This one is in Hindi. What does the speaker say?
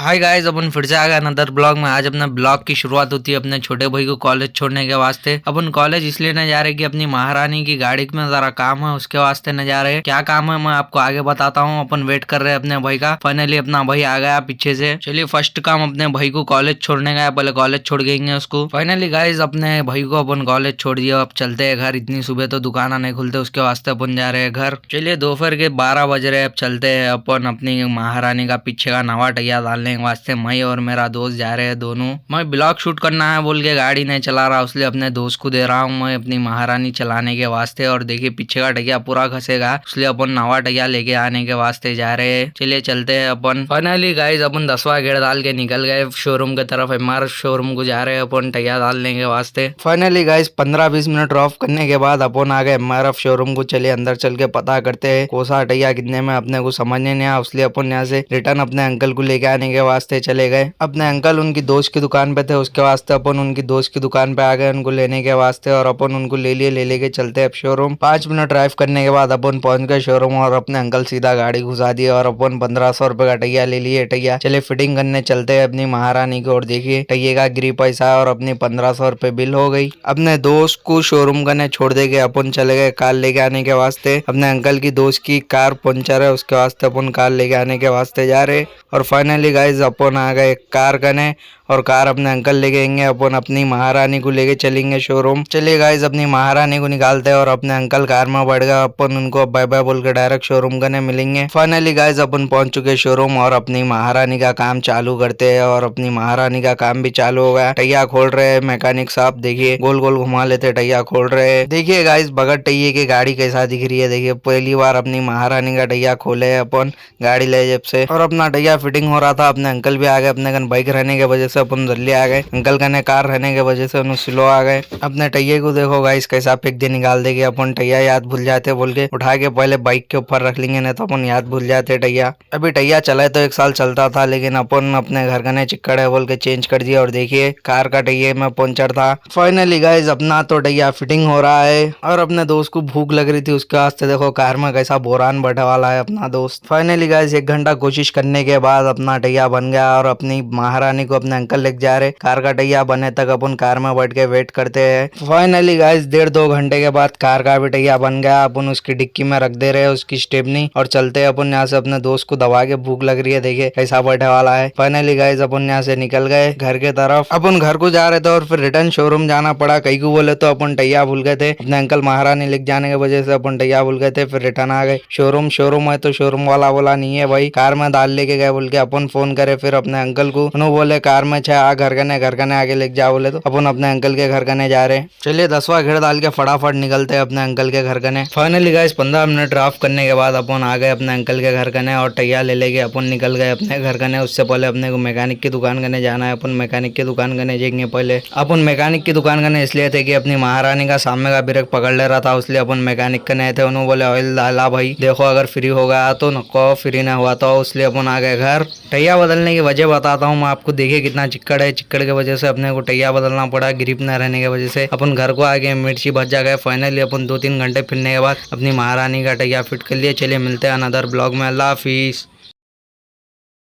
हाय गाइस, अपन फिर से आ गए अनदर ब्लॉग में। आज अपने ब्लॉग की शुरुआत होती है अपने छोटे भाई को कॉलेज छोड़ने के वास्ते। अपन कॉलेज इसलिए न जा रहे कि अपनी महारानी की गाड़ी में जरा काम है, उसके वास्ते न जा रहे। क्या काम है मैं आपको आगे बताता हूँ। अपन वेट कर रहे हैं अपने भाई का। फाइनली अपना भाई आ गया पीछे से। चलिए फर्स्ट काम अपने भाई को कॉलेज छोड़ने का है, पहले कॉलेज छोड़ गएंगे उसको। फाइनली गाइस अपने भाई को अपन कॉलेज छोड़ दिया। अब चलते हैं घर। इतनी सुबह तो दुकान नहीं खुलते, उसके वास्ते अपन जा रहे हैं घर। चलिए दोपहर के 12 बज रहे। अब चलते हैं अपन अपनी महारानी का पीछे का नवा टैया डालने के वास्ते। मैं और मेरा दोस्त जा रहे हैं दोनों। मैं ब्लॉग शूट करना है बोल के गाड़ी नहीं चला रहा, इसलिए अपने दोस्त को दे रहा हूँ मैं अपनी महारानी चलाने के वास्ते। और देखिए पीछे का टैया पूरा घसेगा, इसलिए अपन नवा टैया लेके आने के वास्ते जा रहे हैं। चलिए चलते हैं अपन। फाइनली गाइस अपन 10वां गेड़ डाल के निकल गए शोरूम की तरफ। एमआर शोरूम को जा रहे हैं अपन टैया डालने के वास्ते। फाइनली गाइस 15-20 मिनट ऑफ करने के बाद अपन आ गए एमआरएफ शोरूम को। चलिए अंदर चल के पता करते हैं कोसा टैया कितने में अपने को समझने नहीं आया, इसलिए अपन यहाँ से रिटर्न अपने अंकल को लेके आने के वास्ते चले गए। अपने अंकल उनकी दोस्त की दुकान पे थे, उसके वास्ते अपन उनकी दोस्त की दुकान पे आ गए उनको लेने के वास्ते। और अपन उनको ले लेके चलते हैं शोरूम। 5 मिनट ड्राइव करने के बाद अपन पहुंच गए शोरूम और अपने अंकल सीधा गाड़ी घुसा दी और अपन 1500 रुपए का टैया ले लिए टैया। चलिए फिटिंग करने चलते हैं अपनी महारानी को। और देखिए टैये का गिरी पैसा और अपनी 1500 रुपए बिल हो गई। अपने दोस्त को शोरूम करने छोड़ दे के अपन चले गए कार लेके आने के वास्ते। अपने अंकल की दोस्त की कार पंचर है, उसके वास्ते अपन कार लेके आने के वास्ते जा रहे। और फाइनली गाइज अपन आ गए कार करने और कार अपने अंकल लेके आएंगे। अपन अपनी महारानी को लेके चलेंगे शोरूम। चलिए गाइज अपनी महारानी को निकालते हैं और अपने अंकल कार में बढ़ गए। अपन उनको बाय बाय बोल के डायरेक्ट शोरूम करने मिलेंगे। फाइनली गाइज अपन पहुंच चुके शोरूम और अपनी महारानी का काम चालू करते हैं। और अपनी महारानी का काम भी चालू हो गया। टैया खोल रहे हैं मैकेनिक साहब, देखिए गोल गोल घुमा लेते टैया खोल रहे हैं। देखिए गाइज बगैर टैये की गाड़ी कैसा दिख रही है। देखिए पहली बार अपनी महारानी का टैया खोले है अपन गाड़ी ले जेब से। और अपना टैया फिटिंग हो रहा था। अपने अंकल भी आ गए, अपने कन बाइक रहने की वजह से अपन जल्दी आ गए। अंकल कने कार रहने की वजह से उन्हें स्लो आ गए। अपने टैये को देखो गाइस कैसा फेंक दे निकाल देगी। अपन टैया याद भूल जाते बोल के उठा के पहले बाइक के ऊपर रख लेंगे, नहीं तो अपन याद भूल जाते टैया। अभी टैया चलाए तो 1 साल चलता था, लेकिन अपन अपने घर कने चिक्कड़ है बोल के चेंज कर दिया। और देखिए कार का टैये में पंचर था। फाइनली गाइस अपना तो टैया फिटिंग हो रहा है। और अपने दोस्त को भूख लग रही थी, उसके वास्ते देखो कार में कैसा बोरान बैठा वाला है अपना दोस्त। फाइनली गाइस 1 घंटा कोशिश करने के बाद अपना टैया बन गया। और अपनी महारानी को अपने अंकल लेके जा रहे। कार का टैया बने तक अपन कार में बैठ के वेट करते हैं। फाइनली गाइस 1.5-2 घंटे के बाद कार का भी टैया बन गया। अपन उसकी डिक्की में रख दे रहे उसकी स्टेपनी और चलते हैं अपन यहाँ से। अपने दोस्त को दबा के भूख लग रही है, देखिए कैसा बैठे वाला है। फाइनली गाइस अपन यहाँ से निकल गए घर के तरफ। अपन घर को जा रहे थे और फिर रिटर्न शोरूम जाना पड़ा। कई को बोले तो अपन टैया भूल गए थे, अपने अंकल महारानी लेके जाने की वजह से अपन टैया भूल गए थे। फिर रिटर्न आ गए शोरूम। शोरूम है तो शोरूम वाला बोला नहीं है भाई, कार में डाल लेके गए बोल के अपन फोन करे फिर अपने अंकल को। उन्होंने बोले कार में छे आ घर कने आगे लेके जाओ बोले, तो अपन अपने अंकल के घर कने जा रहे हैं। चलिए 10वां घेर डाल के फटाफट निकलते हैं अपने अंकल के घर कने। फाइनली गाइस 15 मिनट ड्राइव करने के बाद अपन आ गए अपने अंकल के घर कने और टैया ले लेके अपन निकल गए अपने घर कने। उससे पहले अपने को मैकेनिक की दुकान कने जाना है। अपन मैकेनिक की दुकान कने जाएंगे। पहले अपन मैकेनिक की दुकान कने इसलिए थे कि अपनी महारानी का सामने का ब्रेक पकड़ ले रहा था, इसलिए अपन मैकेनिक कने थे। उन्होंने बोले ऑयल डाला भाई, देखो अगर फ्री हो गया तो नको, फ्री ना हुआ तो, इसलिए अपन आ गए घर। टैया बदलने की वजह बताता हूँ मैं आपको। देखिए कितना चिक्कड़ है, चिक्कड़ की वजह से अपने को टैया बदलना पड़ा, ग्रिप न रहने की वजह से। अपन घर को आ गए, मिर्ची भज्जा गए। फाइनली अपन 2-3 घंटे फिरने के बाद अपनी महारानी का टैया फिट कर लिए। चलिए मिलते हैं अनदर ब्लॉग में। अल्लाह हाफिज।